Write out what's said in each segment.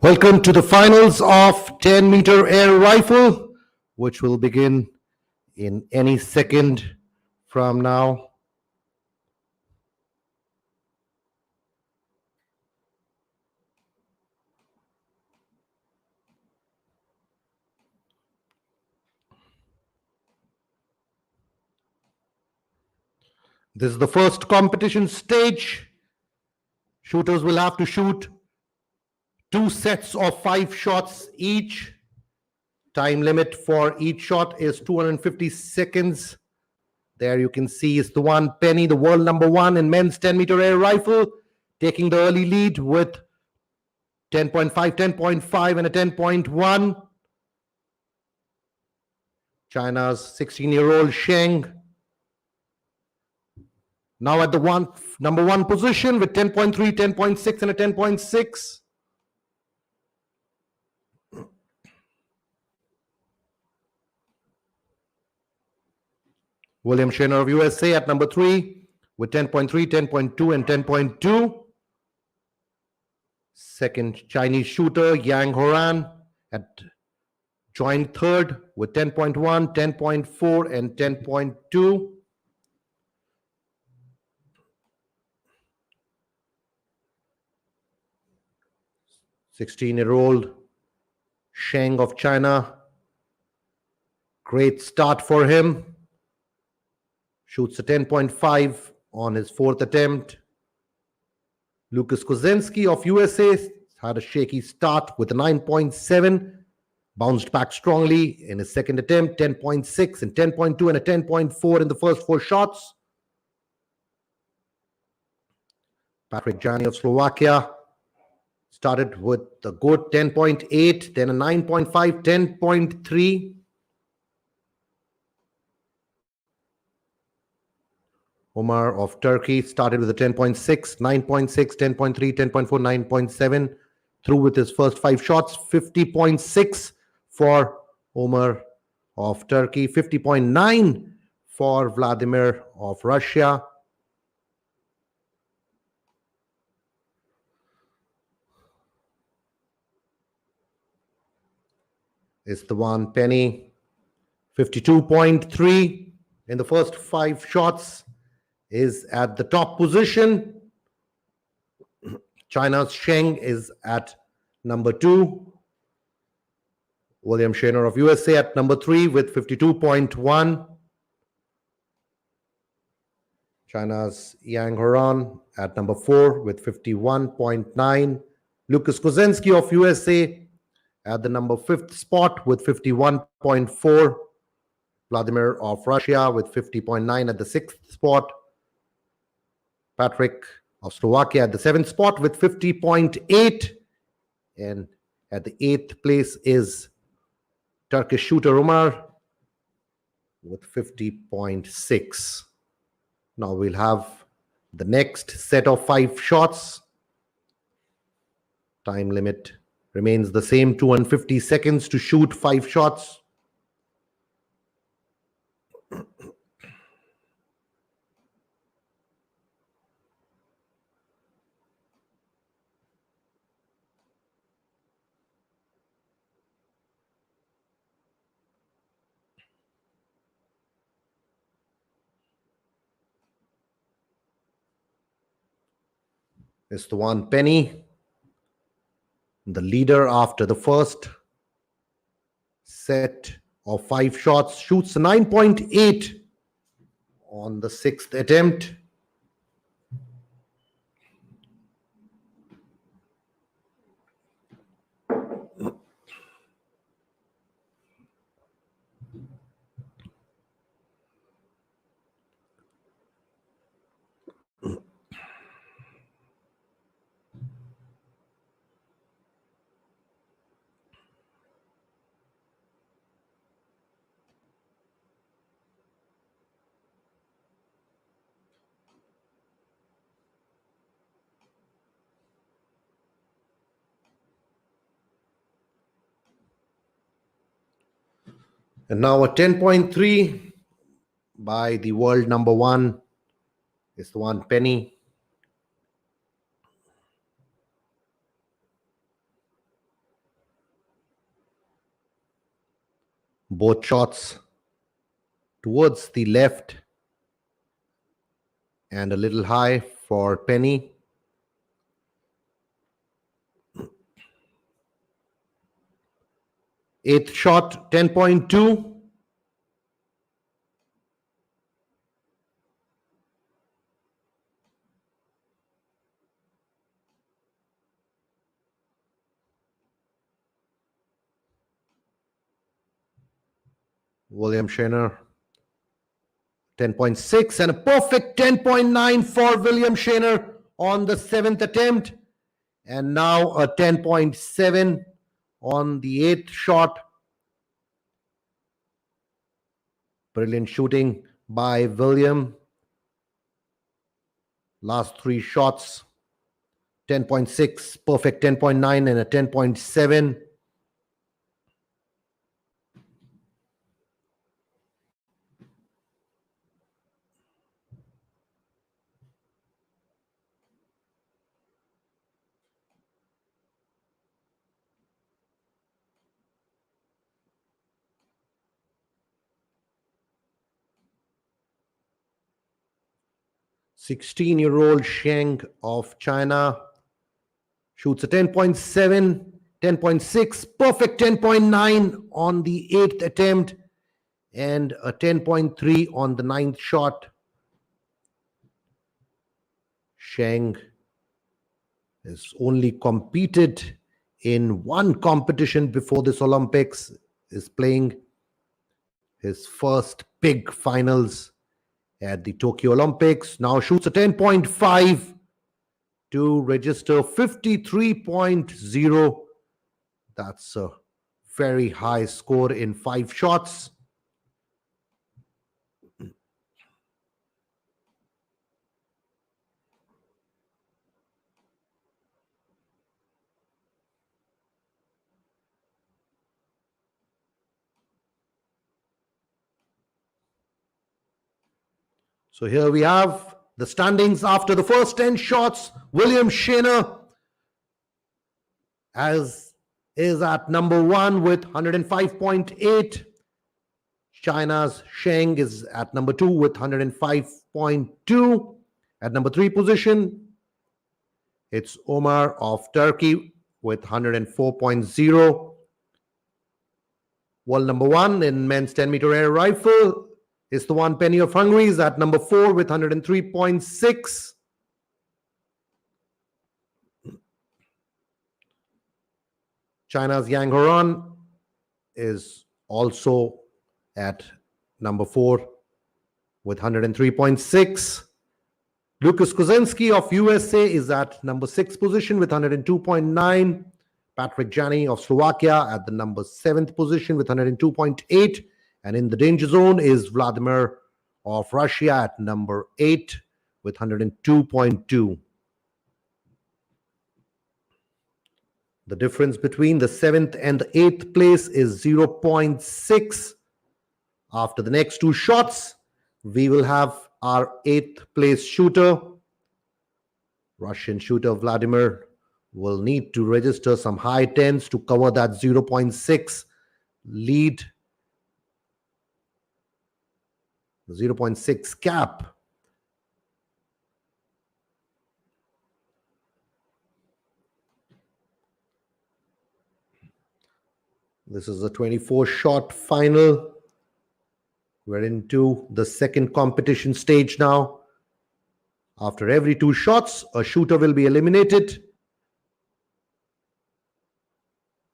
Welcome to the finals of 10-meter air rifle, which will begin in any second from now. This is the first competition stage. Shooters will have to shoot 2 sets of 5 shots each. Time limit for each shot is 250 seconds. There you can see is the one Penny, the world number 1 in men's 10-meter air rifle, taking the early lead with 10.5, 10.5 and a 10.1. China's 16-year-old Sheng now at the number 1 position with 10.3, 10.6 and a 10.6. William Shaner of USA at number 3 with 10.3, 10.2 and 10.2. Second Chinese shooter Yang Horan at joined third with 10.1, 10.4 and 10.2. "16-year-old Sheng of China. Great start for him. Shoots a 10.5 on his 4th attempt. Lucas Kozinski of USA had a shaky start with a 9.7. Bounced back strongly in his 2nd attempt, 10.6 and 10.2 and a 10.4 in the first 4 shots. Patrick Jani of Slovakia started with a good 10.8, then a 9.5, 10.3. Omar of Turkey started with a 10.6, 9.6, 10.3, 10.4, 9.7. Through with his first 5 shots, 50.6 for Omar of Turkey, 50.9 for Vladimir of Russia. Is the one Penny, 52.3 in the first 5 shots, is at the top position. China's Sheng is at number 2. William Shaner of USA at number 3 with 52.1. China's Yang Horan at number 4 with 51.9. Lucas Kozinski of USA at the number 5th spot with 51.4. Vladimir of Russia with 50.9 at the 6th spot. Patrick of Slovakia at the 7th spot with 50.8. And at the 8th place is Turkish shooter Umar with 50.6. Now we'll have the next set of 5 shots. Time limit remains the same, 250 seconds to shoot 5 shots. Is the one Penny, the leader after the first set of 5 shots, shoots a 9.8 on the 6th attempt. And now a 10.3 by the world number 1 is the one Penny. Both shots towards the left and a little high for Penny. Eighth shot, 10.2. William Shaner, 10.6, and a perfect 10.9 for William Shaner on the seventh attempt. And now a 10.7 on the eighth shot. Brilliant shooting by William. Last three shots, 10.6, perfect 10.9, and a 10.7. Sixteen-year-old Sheng of China shoots a 10.7, 10.6, perfect 10.9 on the eighth attempt, and a 10.3 on the ninth shot. Sheng has only competed in one competition before this Olympics, is playing his first big finals at the Tokyo Olympics. Now shoots a 10.5 to register 53.0. That's a very high score in 5 shots. So here we have the standings after the first 10 shots. William Shaner is at number 1 with 105.8. China's Sheng is at number 2 with 105.2. At number 3 position, it's Omar of Turkey with 104.0. World number 1 in men's 10-meter air rifle is the one Penny of Hungary, is at number 4 with 103.6. China's Yang Horan is also at number 4 with 103.6. Lucas Kozinski of USA is at number 6 position with 102.9. Patrick Jany of Slovakia at the number 7th position with 102.8. And in the danger zone is Vladimir of Russia at number 8 with 102.2. The difference between the 7th and the 8th place is 0.6. After the next 2 shots, we will have our 8th place shooter. Russian shooter Vladimir will need to register some high 10s to cover that 0.6 lead. The 0.6 cap. This is a 24-shot final. We're into the second competition stage now. After every 2 shots, a shooter will be eliminated.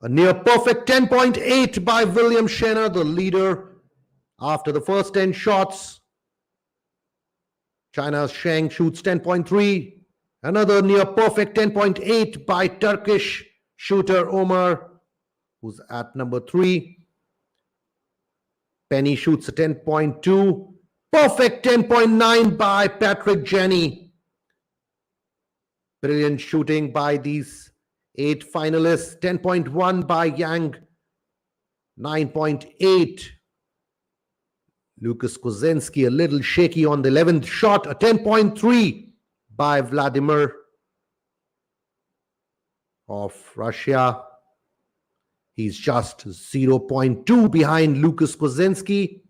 A near perfect 10.8 by William Shaner, the leader. After the first 10 shots, China's Sheng shoots 10.3. Another near perfect 10.8 by Turkish shooter Omar, who's at number 3. Penny shoots a 10.2. Perfect 10.9 by Patrick Jany. Brilliant shooting by these 8 finalists. 10.1 by Yang. 9.8. Lucas Kozinski a little shaky on the 11th shot. A 10.3 by Vladimir of Russia. He's just 0.2 behind Lukas Kozinski.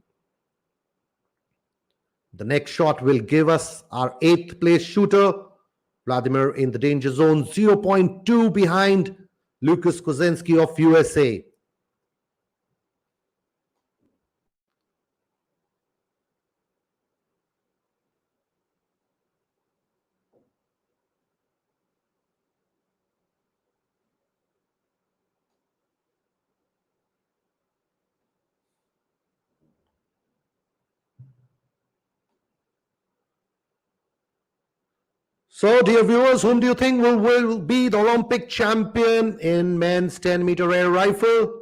The next shot will give us our 8th place shooter, Vladimir, in the danger zone, 0.2 behind Lukas Kozinski of USA. So, dear viewers, whom do you think will be the Olympic champion in men's 10-meter air rifle?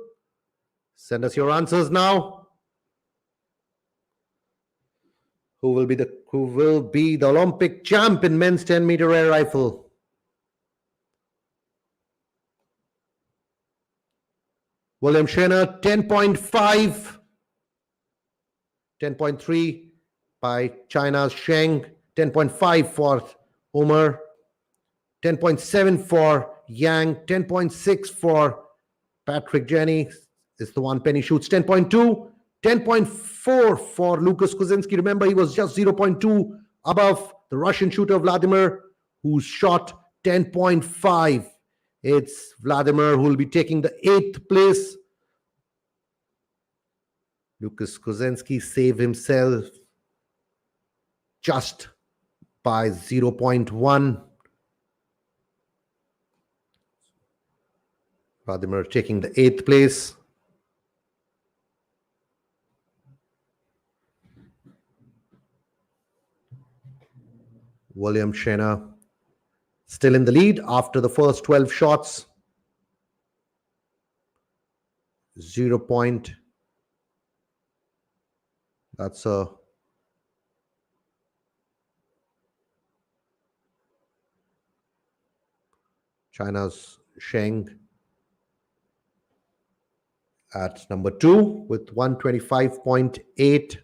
Send us your answers now. Who will be the Olympic champ in men's 10-meter air rifle? William Schenner, 10.5. 10.3 by China's Sheng. 10.5 for Umar. 10.7 for Yang. 10.6 for Patrick Jenny is the one Penny shoots. 10.2. 10.4 for Lukas Kozinski. Remember, he was just 0.2 above the Russian shooter Vladimir, who shot 10.5. It's Vladimir who will be taking the 8th place. Lukas Kozinski saved himself just by 0.1. Vladimir taking the 8th place. William Schenner still in the lead after the first 12 shots. 0 point. That's a China's Sheng at number 2 with 125.8.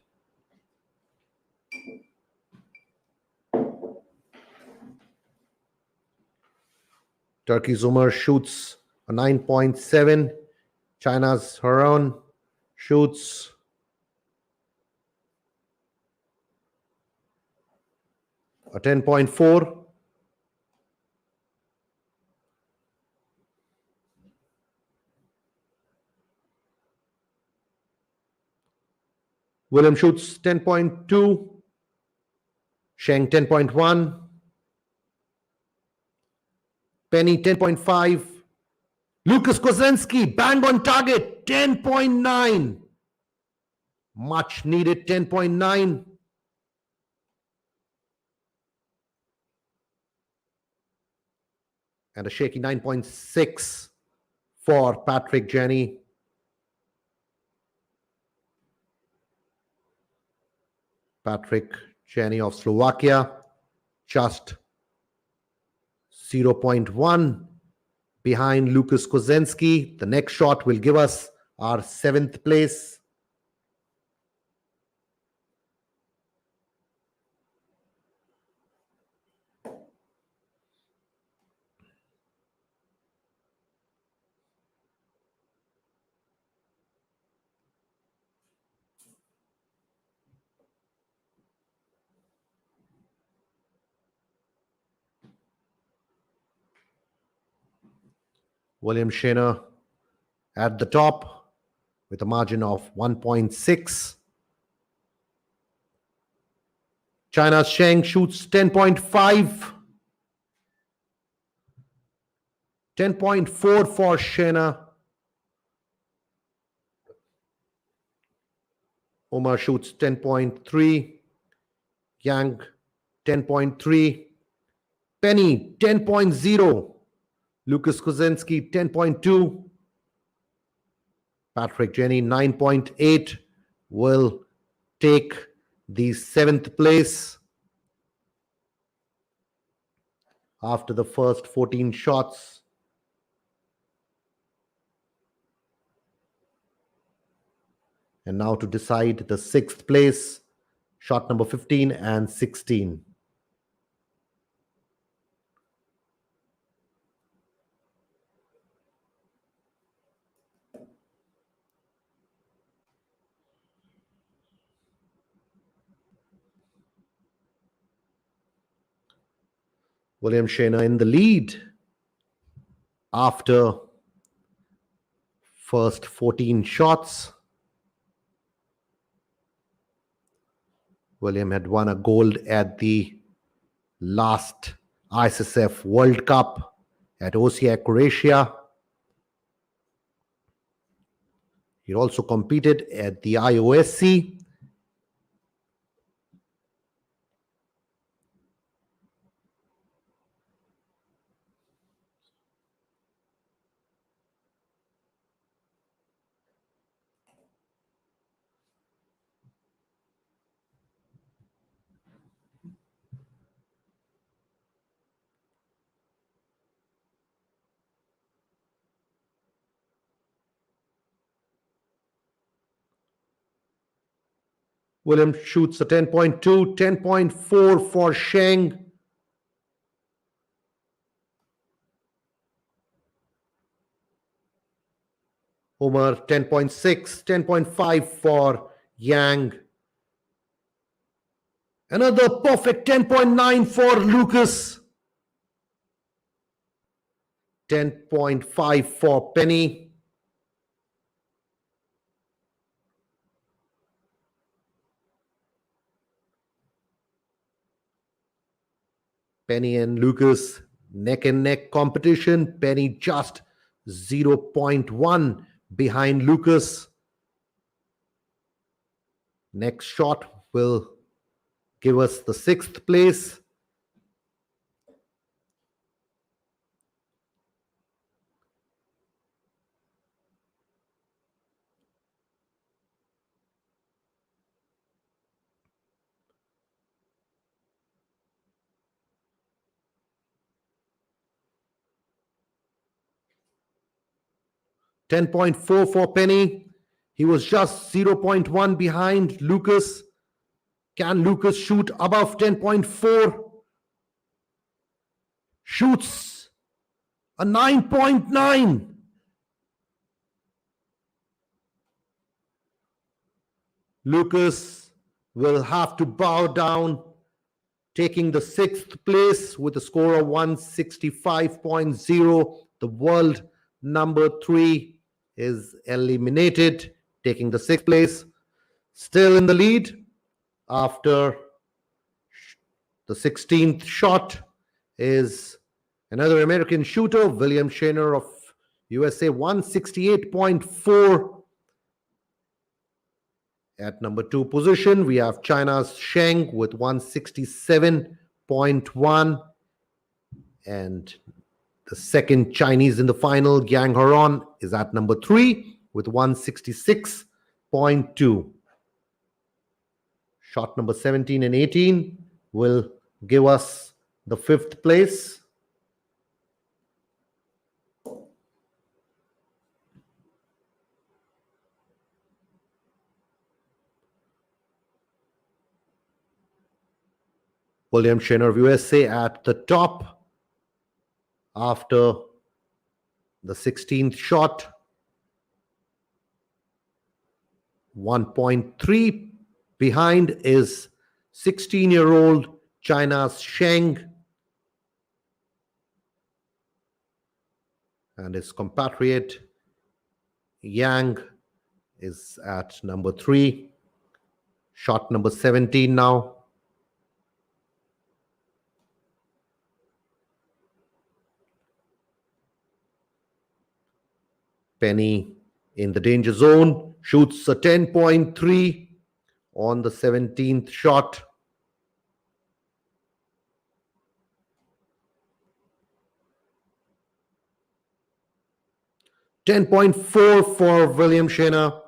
Turkey's Umar shoots a 9.7. China's Haron shoots a 10.4. William shoots 10.2. Sheng 10.1. Penny 10.5. Lukas Kozinski bang on target 10.9. Much needed 10.9. And a shaky 9.6 for Patrick Jenny. Patrick Jenny of Slovakia, just 0.1 behind Lukas Kozinski. The next shot will give us our 7th place. William Schenner at the top with a margin of 1.6. China's Sheng shoots 10.5. 10.4 for Schenner. Umar shoots 10.3. Yang 10.3. Penny 10.0. Lukas Kozinski 10.2. Patrick Jenny 9.8 will take the 7th place after the first 14 shots. And now to decide the 6th place, shot number 15 and 16. William Shaner in the lead after first 14 shots. William had won a gold at the last ISSF World Cup at Osijek, Croatia. He also competed at the IOSC. William shoots a 10.2, 10.4 for Sheng. Homer 10.6, 10.5 for Yang. Another perfect 10.9 for Lucas. 10.5 for Penny. Penny and Lucas neck and neck competition. Penny just 0.1 behind Lucas. Next shot will give us the 6th place. $10.4 for Penny. He was just 0.1 behind Lucas. Can Lucas shoot above 10.4? Shoots a 9.9. Lucas will have to bow down, taking the 6th place with a score of 165.0. The world number 3 is eliminated, taking the 6th place. Still in the lead after the 16th shot is another American shooter, William Shaner of USA, 168.4. At number 2 position, we have China's Sheng with 167.1. And the second Chinese in the final, Yang Haron, is at number 3 with 166.2. Shot number 17 and 18 will give us the 5th place. William Shaner of USA at the top after the 16th shot. 1.3 behind is 16-year-old China's Sheng. And his compatriot Yang is at number 3. Shot number 17 now. Penny in the danger zone, shoots a 10.3 on the 17th shot. $10.4 for William Shaner.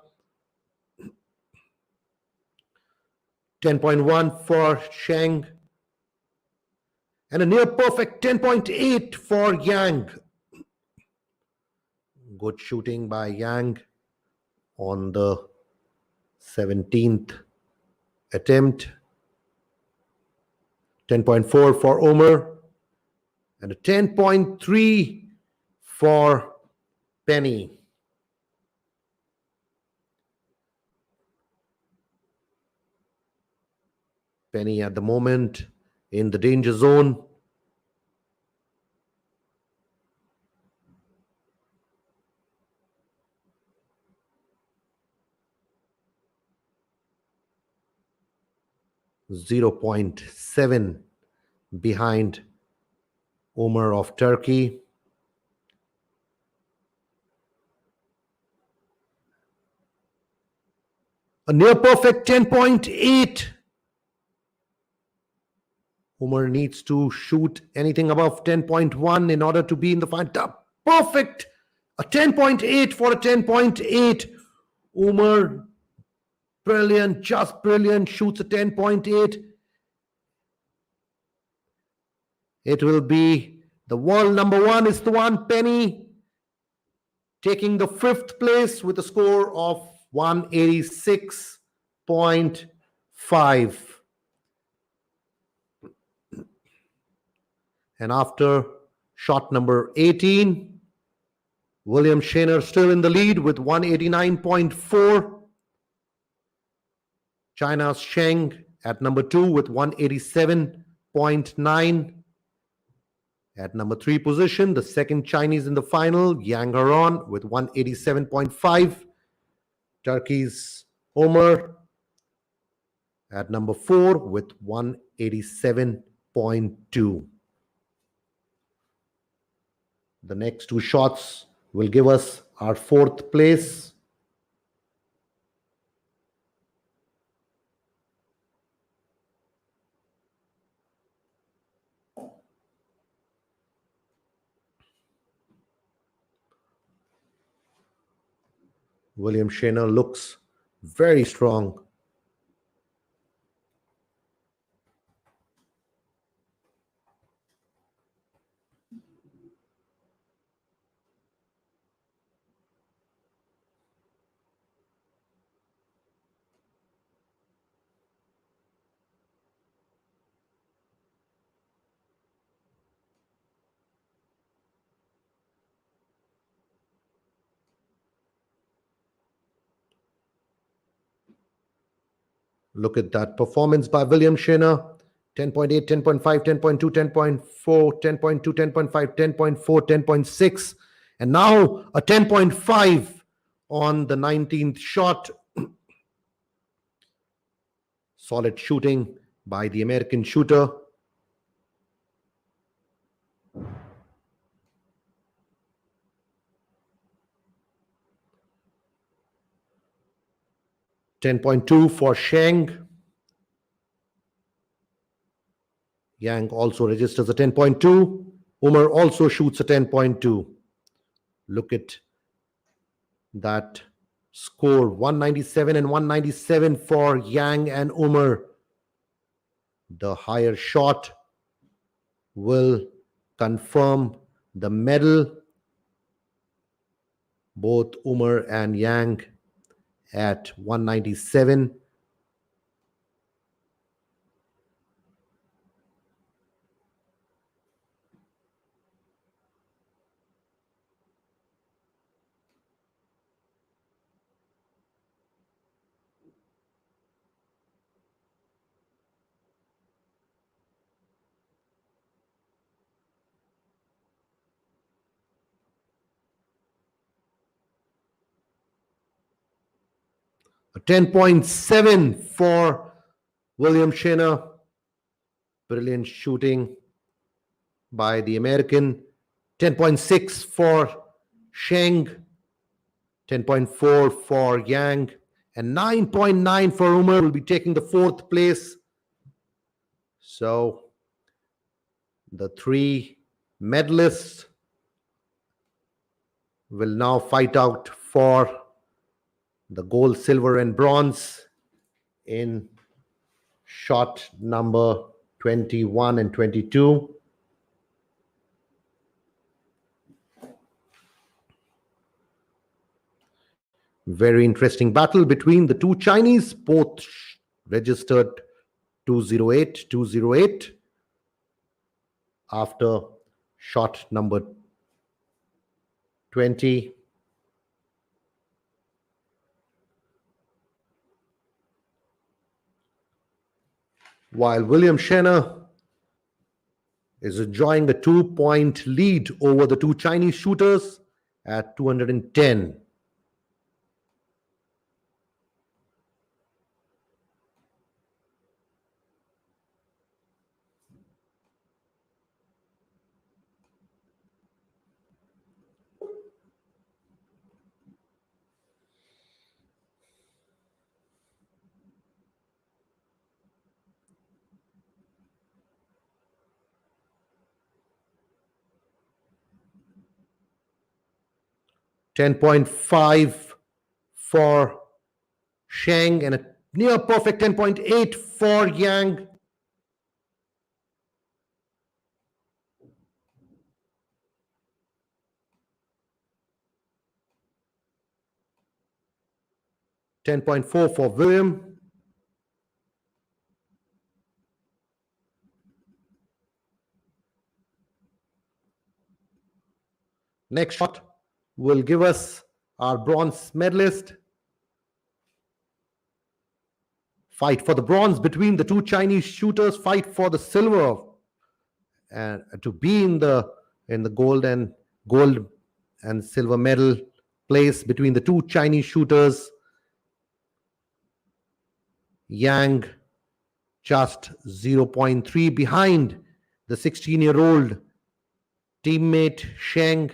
10.1 for Sheng. And a near perfect 10.8 for Yang. Good shooting by Yang on the 17th attempt. 10.4 for Omer. And a 10.3 for Penny. Penny at the moment in the danger zone. 0.7 behind Umar of Turkey. A near perfect 10.8. Umar needs to shoot anything above 10.1 in order to be in the final. Perfect! A 10.8 for a 10.8. Umar, brilliant, just brilliant, shoots a 10.8. It will be the world number one is Tuan Penny, taking the 5th place with a score of 186.5. And after shot number 18, William Shaner still in the lead with 189.4. China's Sheng at number 2 with 187.9. At number 3 position, the second Chinese in the final, Yang Haron with 187.5. Turkey's Umar at number 4 with 187.2. The next two shots will give us our 4th place. William Shaner looks very strong. Look at that performance by William Shaner. 10.8, 10.5, 10.2, 10.4, 10.2, 10.5, 10.4, 10.6. And now a 10.5 on the 19th shot. Solid shooting by the American shooter. $10.2 for Sheng. Yang also registers a 10.2. Umar also shoots a 10.2. Look at that score, 197 and 197 for Yang and Umar. The higher shot will confirm the medal. Both Umar and Yang at 197. A 10.7 for William Shaner. Brilliant shooting by the American. 10.6 for Sheng. 10.4 for Yang. And 9.9 for Umar will be taking the 4th place. So the 3 medalists will now fight out for the gold, silver, and bronze in shot number 21 and 22. Very interesting battle between the two Chinese, both registered 208, 208 after shot number 20. While William Shaner is enjoying a 2-point lead over the two Chinese shooters at 210. 10.5 for Sheng and a near perfect 10.8 for Yang. $10.4 for William. Next shot will give us our bronze medalist. Fight for the bronze between the two Chinese shooters. Fight for the silver and to be in the gold and silver medal place between the two Chinese shooters. Yang just 0.3 behind the 16-year-old teammate Sheng.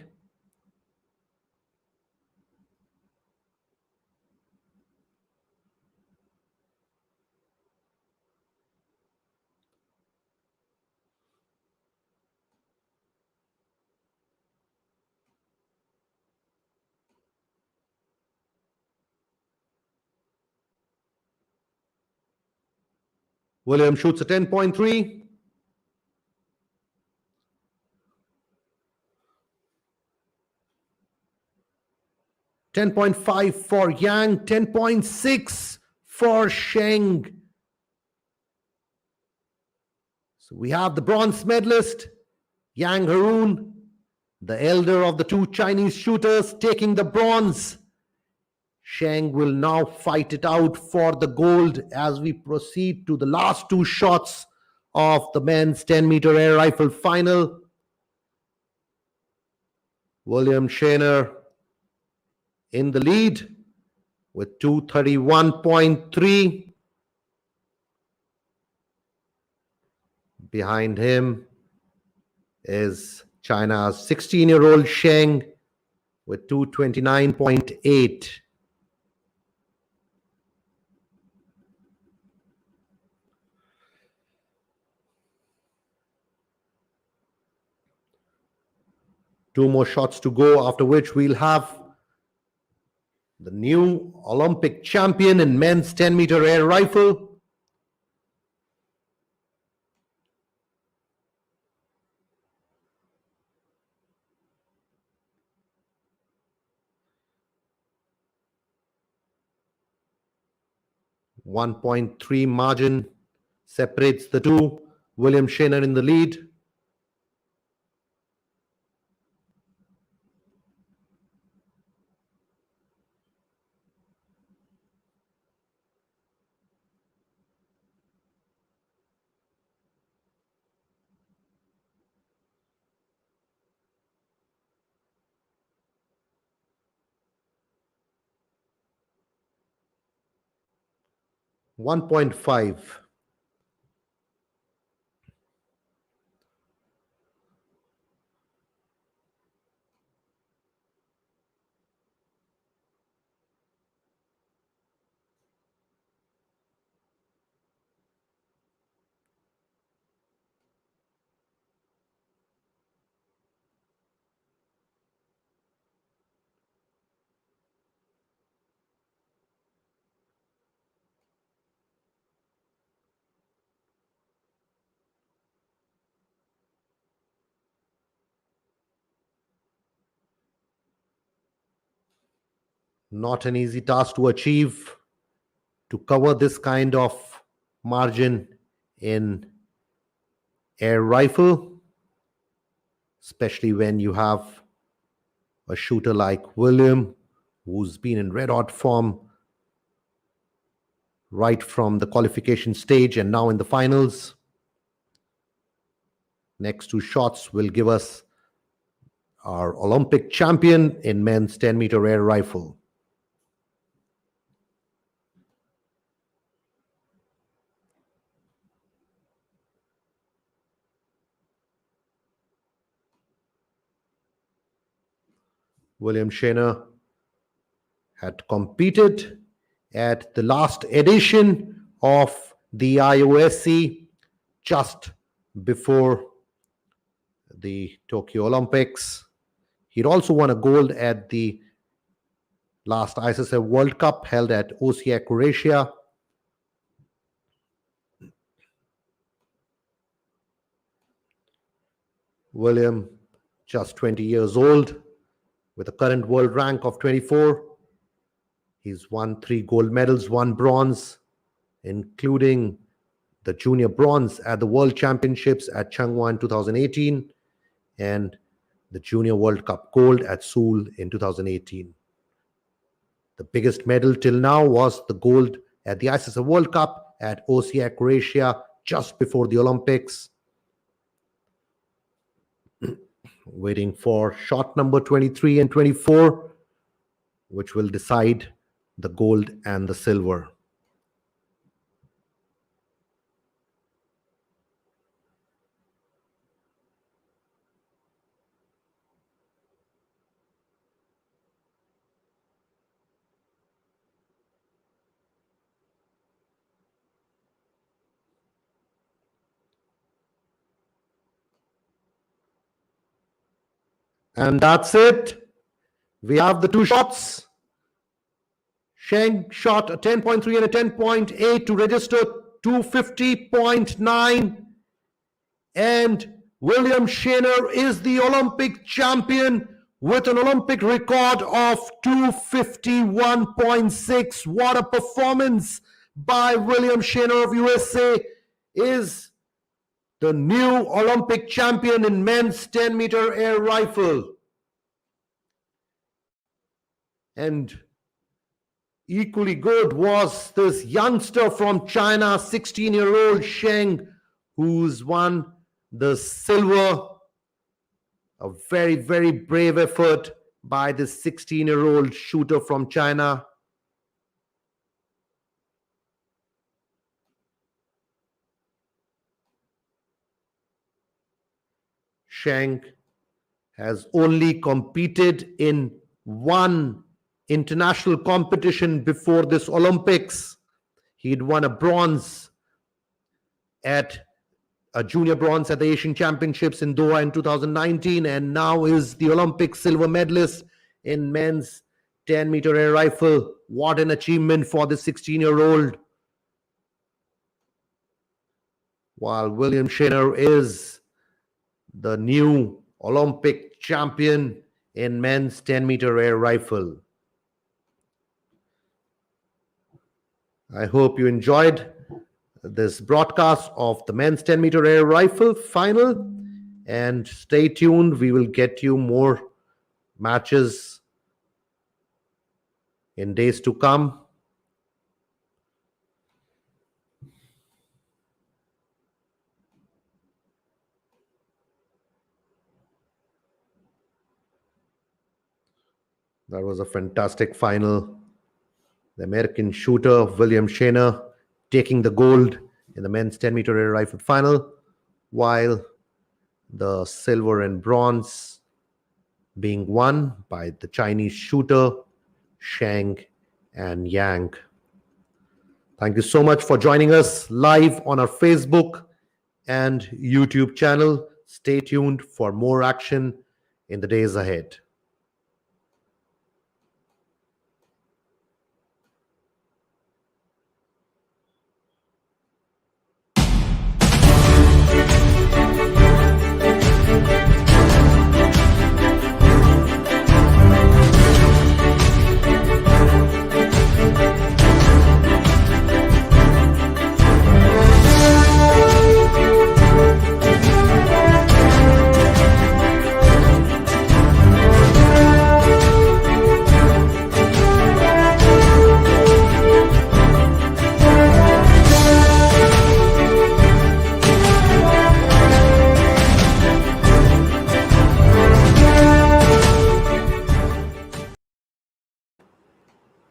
William shoots a 10.3. $10.5 for Yang, 10.6 for Sheng. So we have the bronze medalist, Yang Haroon, the elder of the two Chinese shooters, taking the bronze. Sheng will now fight it out for the gold as we proceed to the last two shots of the men's 10-meter air rifle final. William Shaner in the lead with 231.3. Behind him is China's 16-year-old Sheng with 229.8. Two more shots to go, after which we'll have the new Olympic champion in men's 10-meter air rifle. .3 margin separates the two. William Shaner in the lead. .5. Not an easy task to achieve, to cover this kind of margin in air rifle, especially when you have a shooter like William, who's been in red hot form right from the qualification stage and now in the finals. Next two shots will give us our Olympic champion in men's 10-meter air rifle. William Shaner had competed at the last edition of the IOSC just before the Tokyo Olympics. He'd also won a gold at the last ISSF World Cup held at Osijek, Croatia. William, just 20 years old, with a current world rank of 24. He's won 3 gold medals, 1 bronze, including the junior bronze at the World Championships at Changhua in 2018 and the Junior World Cup gold at Seoul in 2018. The biggest medal till now was the gold at the ISSF World Cup at Osijek, Croatia, just before the Olympics. Waiting for shot number 23 and 24, which will decide the gold and the silver. And that's it. We have the 2 shots. Sheng shot a 10.3 and a 10.8 to register 250.9. And William Shaner is the Olympic champion with an Olympic record of 251.6. What a performance by William Shaner of USA. Is the new Olympic champion in men's 10-meter air rifle. And equally good was this youngster from China, 16-year-old Sheng, who's won the silver. A very, very brave effort by this 16-year-old shooter from China. Sheng has only competed in 1 international competition before this Olympics. He'd won a bronze at a junior bronze at the Asian Championships in Doha in 2019, and now is the Olympic silver medalist in men's 10-meter air rifle. What an achievement for the 16-year-old. While William Shaner is the new Olympic champion in men's 10-meter air rifle. I hope you enjoyed this broadcast of the men's 10-meter air rifle final, and stay tuned. We will get you more matches in days to come. That was a fantastic final. The American shooter, William Shaner, taking the gold in the men's 10-meter air rifle final, while the silver and bronze being won by the Chinese shooter, Sheng and Yang. Thank you so much for joining us live on our Facebook and YouTube channel. Stay tuned for more action in the days ahead.